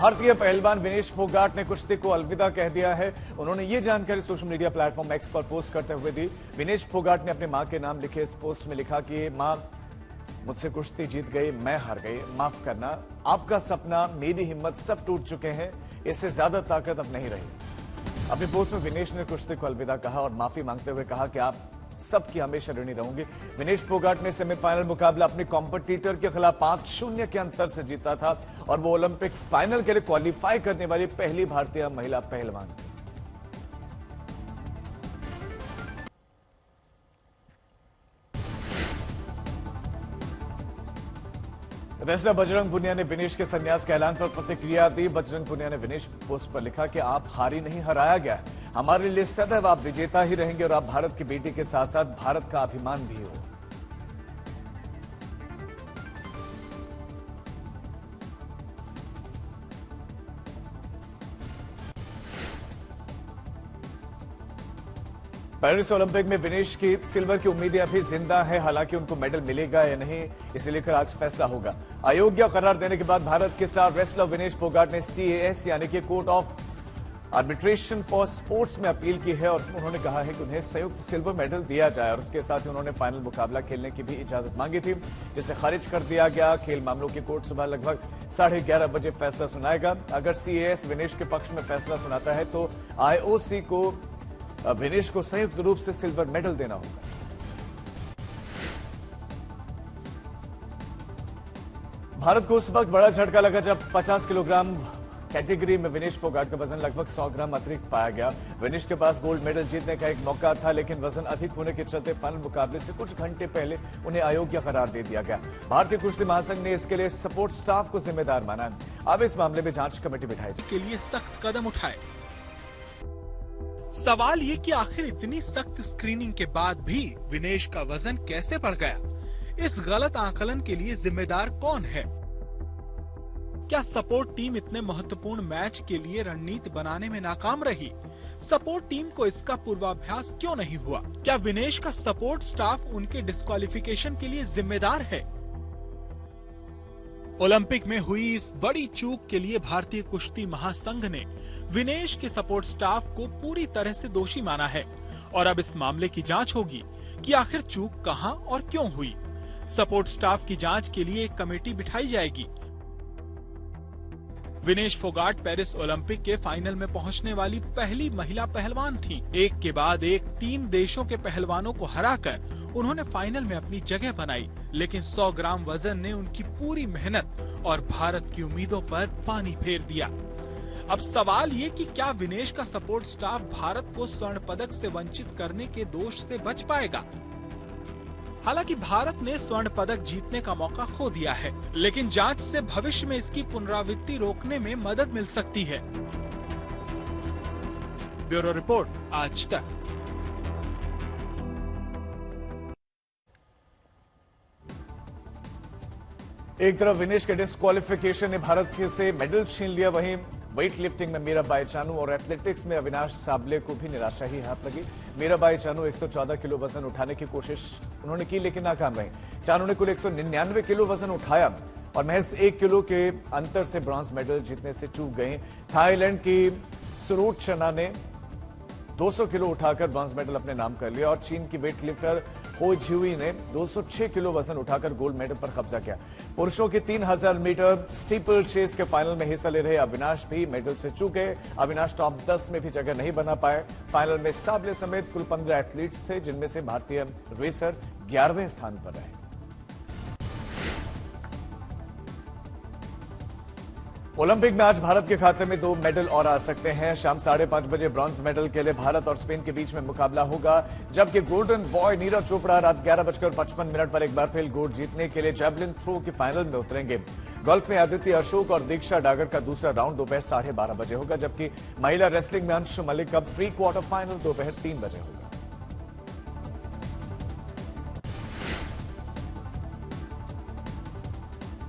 भारतीय पहलवान विनेश फोगाट ने कुश्ती को अलविदा कह दिया है। उन्होंने ये जानकारी सोशल मीडिया प्लेटफॉर्म एक्स पर पोस्ट करते हुए दी। विनेश फोगाट ने अपने मां के नाम लिखे इस पोस्ट में लिखा कि मां, मुझसे कुश्ती जीत गई, मैं हार गई, माफ करना। आपका सपना, मेरी हिम्मत सब टूट चुके हैं, इससे ज्यादा ताकत अब नहीं रही। अपनी पोस्ट में विनेश ने कुश्ती को अलविदा कहा और माफी मांगते हुए कहा कि आप सबकी हमेशा ऋणी रहूंगी। विनेश फोगाट ने सेमीफाइनल मुकाबला अपने कॉम्पिटिटर के खिलाफ 5-0 के अंतर से जीता था और वो ओलंपिक फाइनल के लिए क्वालिफाई करने वाली पहली भारतीय महिला पहलवान थी। रेसलर बजरंग पुनिया ने विनेश के संन्यास के ऐलान पर प्रतिक्रिया दी। बजरंग पुनिया ने विनेश पोस्ट पर लिखा कि आप हारी नहीं, हराया गया है। हमारे लिए सदैव आप विजेता ही रहेंगे और आप भारत की बेटी के साथ साथ भारत का अभिमान भी हो। पेरिस ओलंपिक में विनेश की सिल्वर की उम्मीदें अभी जिंदा है। हालांकि उनको मेडल मिलेगा या नहीं, इसे लेकर आज फैसला होगा। अयोग्य करार देने के बाद भारत के स्टार रेसलर विनेश फोगाट ने CAS यानी कि court of arbitration for sports में अपील की है और उन्होंने कहा है कि उन्हें संयुक्त सिल्वर मेडल दिया जाए और उसके साथ ही उन्होंने फाइनल मुकाबला खेलने की भी इजाजत मांगी थी, जिसे खारिज कर दिया गया। खेल मामलों की कोर्ट सुबह लगभग 11:30 बजे फैसला सुनाएगा। अगर CAS विनेश के पक्ष में फैसला सुनाता है तो IOC को विनेश को संयुक्त रूप से सिल्वर मेडल देना होगा। भारत को उस वक्त बड़ा झटका लगा जब 50 किलोग्राम कैटेगरी में विनेश फोगाट का वजन लगभग 100 ग्राम अतिरिक्त पाया गया। विनेश के पास गोल्ड मेडल जीतने का एक मौका था, लेकिन वजन अधिक होने के चलते फाइनल मुकाबले से कुछ घंटे पहले उन्हें अयोग्य करार दे दिया गया। भारतीय कुश्ती महासंघ ने इसके लिए सपोर्ट स्टाफ को जिम्मेदार माना है। अब इस मामले में जांच कमेटी बिठाई के लिए सख्त कदम उठाए। सवाल ये कि आखिर इतनी सख्त स्क्रीनिंग के बाद भी विनेश का वजन कैसे बढ़ गया? इस गलत आकलन के लिए जिम्मेदार कौन है? क्या सपोर्ट टीम इतने महत्वपूर्ण मैच के लिए रणनीति बनाने में नाकाम रही? सपोर्ट टीम को इसका पूर्वाभ्यास क्यों नहीं हुआ? क्या विनेश का सपोर्ट स्टाफ उनके डिस्क्वालिफिकेशन के लिए जिम्मेदार है? ओलंपिक में हुई इस बड़ी चूक के लिए भारतीय कुश्ती महासंघ ने विनेश के सपोर्ट स्टाफ को पूरी तरह से दोषी माना है और अब इस मामले की जांच होगी कि आखिर चूक कहां और क्यों हुई। सपोर्ट स्टाफ की जांच के लिए एक कमेटी बिठाई जाएगी। विनेश फोगाट पेरिस ओलंपिक के फाइनल में पहुंचने वाली पहली महिला पहलवान थीं। एक के बाद एक 3 देशों के पहलवानों को हराकर उन्होंने फाइनल में अपनी जगह बनाई, लेकिन 100 ग्राम वजन ने उनकी पूरी मेहनत और भारत की उम्मीदों पर पानी फेर दिया। अब सवाल ये कि क्या विनेश का सपोर्ट स्टाफ भारत को स्वर्ण पदक से वंचित करने के दोष से बच पाएगा? हालांकि भारत ने स्वर्ण पदक जीतने का मौका खो दिया है, लेकिन जांच से भविष्य में इसकी पुनरावृत्ति रोकने में मदद मिल सकती है। ब्यूरो रिपोर्ट, आज तक। एक तरफ विनेश के डिस्क्वालिफिकेशन ने भारत से मेडल छीन लिया, वहीं वेट लिफ्टिंग में मीराबाई चानू और एथलेटिक्स में अविनाश साबले को भी निराशा ही हाथ लगी। मीराबाई चानू 114 किलो वजन उठाने की कोशिश उन्होंने की, लेकिन नाकाम रही। चानू ने कुल 199 किलो वजन उठाया और महज 1 किलो के अंतर से ब्रॉन्ज मेडल जीतने से चूक गई। थाईलैंड की सुरूट चना ने 200 किलो उठाकर ब्रॉन्ज मेडल अपने नाम कर लिया और चीन की वेट लिफ्टर हो झियुई ने 206 किलो वजन उठाकर गोल्ड मेडल पर कब्जा किया। पुरुषों की 3000 मीटर स्टीपल चेस के फाइनल में हिस्सा ले रहे अविनाश भी मेडल से चूक गए। अविनाश टॉप 10 में भी जगह नहीं बना पाए। फाइनल में साबले समेत कुल 15 एथलीट्स थे, जिनमें से भारतीय रेसर 11वें स्थान पर रहे। ओलंपिक में आज भारत के खाते में 2 मेडल और आ सकते हैं। शाम 5:30 बजे ब्रॉन्ज मेडल के लिए भारत और स्पेन के बीच में मुकाबला होगा, जबकि गोल्डन बॉय नीरज चोपड़ा रात 11:55 पर एक बार फिर गोल्ड जीतने के लिए जैवलिन थ्रो के फाइनल में उतरेंगे। गोल्फ में आदित्य अशोक और दीक्षा डागर का दूसरा राउंड दोपहर 12:30 बजे होगा, जबकि महिला रेसलिंग में अंशु मलिक का प्री क्वार्टर फाइनल दोपहर 3 बजे होगा।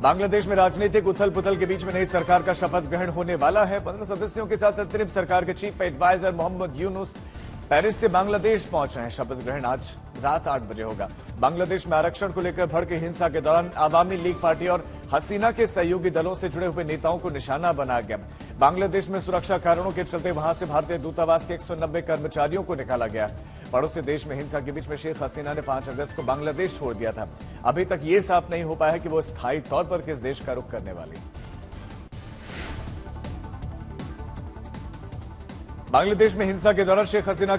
बांग्लादेश में राजनीतिक उथल पुथल के बीच में नई सरकार का शपथ ग्रहण होने वाला है। 15 सदस्यों के साथ अंतरिम सरकार के chief adviser Mohammad Yunus Paris से बांग्लादेश पहुंच रहे हैं। शपथ ग्रहण आज रात 8 बजे होगा। बांग्लादेश में आरक्षण को लेकर भड़की हिंसा के दौरान आवामी लीग पार्टी और हसीना के सहयोगी दलों से जुड़े हुए नेताओं को निशाना बनाया गया। बांग्लादेश में सुरक्षा कारणों के चलते वहां से भारतीय दूतावास के 190 कर्मचारियों को निकाला गया। पड़ोसी देश में हिंसा के बीच में शेख हसीना ने 5 अगस्त को बांग्लादेश छोड़ दिया था। अभी तक ये साफ नहीं हो पाया है कि वो स्थायी तौर पर किस देश का रुख करने वाली। बांग्लादेश में हिंसा के दौरान शेख हसीना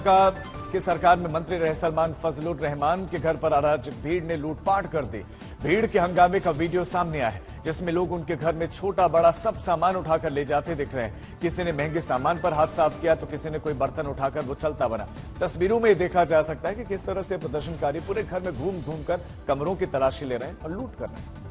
की सरकार में मंत्री रहे सलमान फजलुर रहमान के घर पर अराजक भीड़ ने लूटपाट कर दी। भीड़ के हंगामे का वीडियो सामने आया है, जिसमें लोग उनके घर में छोटा बड़ा सब सामान उठाकर ले जाते दिख रहे हैं। किसी ने महंगे सामान पर हाथ साफ किया तो किसी ने कोई बर्तन उठाकर वो चलता बना। तस्वीरों में देखा जा सकता है कि किस तरह से प्रदर्शनकारी पूरे घर में घूम घूम कर कमरों की तलाशी ले रहे हैं और लूट कर रहे हैं।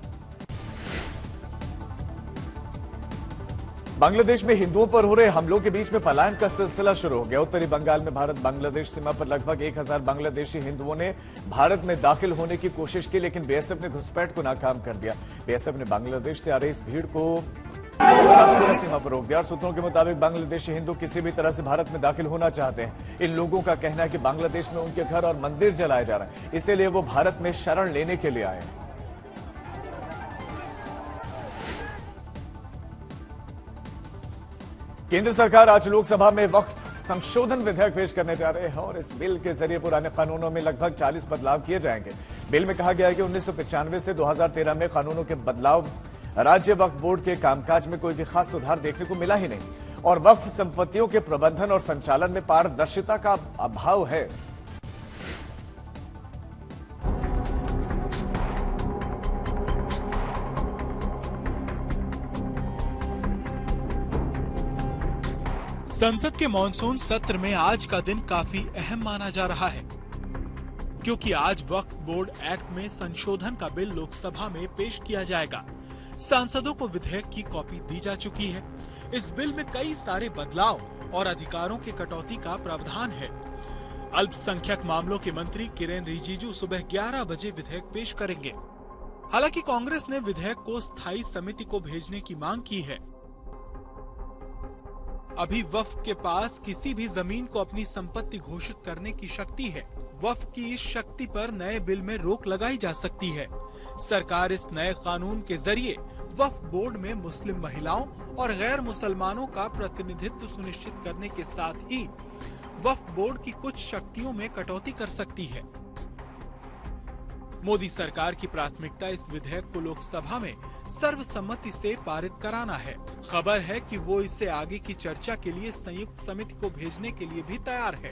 बांग्लादेश में हिंदुओं पर हो रहे हमलों के बीच में पलायन का सिलसिला शुरू हो गया। उत्तरी बंगाल में भारत बांग्लादेश सीमा पर लगभग 1000 बांग्लादेशी हिंदुओं ने भारत में दाखिल होने की कोशिश की, लेकिन बीएसएफ ने घुसपैठ को नाकाम कर दिया। बीएसएफ ने बांग्लादेश से आ रही इस भीड़ को सीमा पर रोक दिया। सूत्रों के मुताबिक बांग्लादेशी हिंदू किसी भी तरह से भारत में दाखिल होना चाहते हैं। इन लोगों का कहना है कि बांग्लादेश में उनके घर और मंदिर जलाए जा रहे हैं, इसीलिए वो भारत में शरण लेने के लिए आए हैं। केंद्र सरकार आज लोकसभा में वक्फ संशोधन विधेयक पेश करने जा रहे हैं और इस बिल के जरिए पुराने कानूनों में लगभग 40 बदलाव किए जाएंगे। बिल में कहा गया है कि 1995 से 2013 में कानूनों के बदलाव राज्य वक्फ बोर्ड के कामकाज में कोई भी खास सुधार देखने को मिला ही नहीं और वक्फ संपत्तियों के प्रबंधन और संचालन में पारदर्शिता का अभाव है। संसद के मॉनसून सत्र में आज का दिन काफी अहम माना जा रहा है, क्योंकि आज वक्फ बोर्ड एक्ट में संशोधन का बिल लोकसभा में पेश किया जाएगा। सांसदों को विधेयक की कॉपी दी जा चुकी है। इस बिल में कई सारे बदलाव और अधिकारों की कटौती का प्रावधान है। अल्पसंख्यक मामलों के मंत्री किरेन रिजिजू सुबह 11 बजे विधेयक पेश करेंगे। हालांकि कांग्रेस ने विधेयक को स्थायी समिति को भेजने की मांग की है। अभी वक्फ के पास किसी भी जमीन को अपनी संपत्ति घोषित करने की शक्ति है। वक्फ की इस शक्ति पर नए बिल में रोक लगाई जा सकती है। सरकार इस नए कानून के जरिए वक्फ बोर्ड में मुस्लिम महिलाओं और गैर मुसलमानों का प्रतिनिधित्व सुनिश्चित करने के साथ ही वक्फ बोर्ड की कुछ शक्तियों में कटौती कर सकती है। मोदी सरकार की प्राथमिकता इस विधेयक को लोकसभा में सर्वसम्मति से पारित कराना है। खबर है कि वो इसे आगे की चर्चा के लिए संयुक्त समिति को भेजने के लिए भी तैयार है।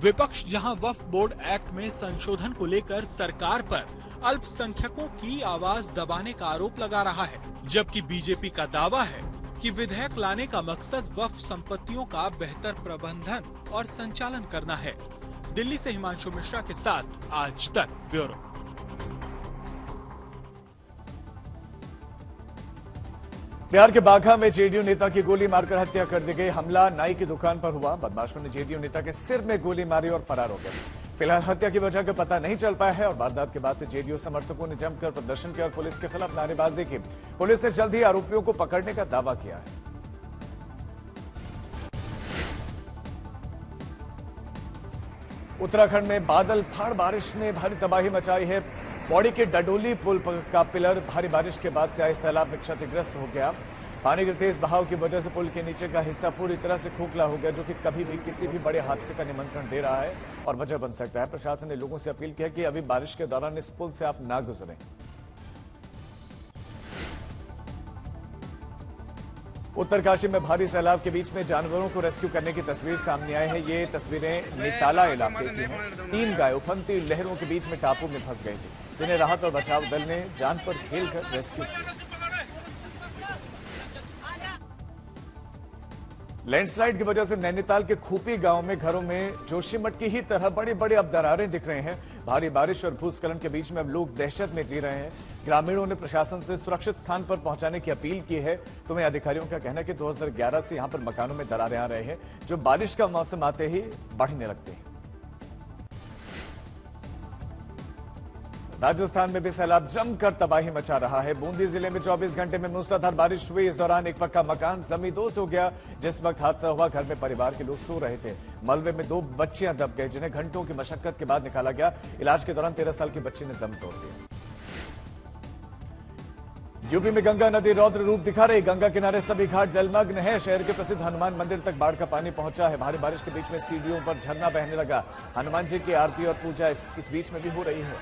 विपक्ष जहां वक्फ बोर्ड एक्ट में संशोधन को लेकर सरकार पर अल्पसंख्यकों की आवाज दबाने का आरोप लगा रहा है, जबकि बीजेपी का दावा है कि विधेयक लाने का मकसद वक्फ संपत्तियों का बेहतर प्रबंधन और संचालन करना है। दिल्ली से हिमांशु मिश्रा के साथ आज तक ब्यूरो। बिहार के बाघा में जेडीयू नेता की गोली मारकर हत्या कर दी गई। हमला नाई की दुकान पर हुआ। बदमाशों ने जेडीयू नेता के सिर में गोली मारी और फरार हो गए। फिलहाल हत्या की वजह का पता नहीं चल पाया है और वारदात के बाद से जेडीयू समर्थकों ने जमकर प्रदर्शन किया और पुलिस के खिलाफ नारेबाजी की। पुलिस ने जल्द ही आरोपियों को पकड़ने का दावा किया है। उत्तराखंड में बादल फाड़ बारिश ने भारी तबाही मचाई है। पौड़ी के डडोली पुल का पिलर भारी बारिश के बाद से आए सैलाब में क्षतिग्रस्त हो गया। पानी के तेज बहाव की वजह से पुल के नीचे का हिस्सा पूरी तरह से खोखला हो गया, जो कि कभी भी किसी भी बड़े हादसे का निमंत्रण दे रहा है और वजह बन सकता है। प्रशासन ने लोगों से अपील की है कि अभी बारिश के दौरान इस पुल से आप ना गुजरें। उत्तरकाशी में भारी सैलाब के बीच में जानवरों को रेस्क्यू करने की तस्वीर सामने आई है। ये तस्वीरें निताला इलाके की हैं। 3 गाय उफनती लहरों के बीच में टापू में फंस गई थी, जिन्हें राहत और बचाव दल ने जान पर खेलकर रेस्क्यू किया। लैंडस्लाइड की वजह से नैनीताल के खूपी गांव में घरों में जोशीमठ की ही तरह बड़ी बड़ी अब दरारें दिख रहे हैं। भारी बारिश और भूस्खलन के बीच में अब लोग दहशत में जी रहे हैं। ग्रामीणों ने प्रशासन से सुरक्षित स्थान पर पहुंचाने की अपील की है। तो वहीं अधिकारियों का कहना है कि 2011 से यहां पर मकानों में दरारें आ रहे हैं, जो बारिश का मौसम आते ही बढ़ने लगते हैं। राजस्थान में भी सैलाब जमकर तबाही मचा रहा है। बूंदी जिले में 24 घंटे में मूसलाधार बारिश हुई। इस दौरान एक पक्का मकान जमींदोज हो गया। जिस वक्त हादसा हुआ, घर में परिवार के लोग सो रहे थे। मलबे में 2 बच्चियां दब गई, जिन्हें घंटों की मशक्कत के बाद निकाला गया। इलाज के दौरान 13 साल की बच्ची ने दम तोड़ दिया। यूपी में गंगा नदी रौद्र रूप दिखा रही। गंगा किनारे सभी घाट जलमग्न है। शहर के प्रसिद्ध हनुमान मंदिर तक बाढ़ का पानी पहुंचा है। भारी बारिश के बीच में सीढ़ियों पर झरना बहने लगा। हनुमान जी की आरती और पूजा इस बीच में भी हो रही है।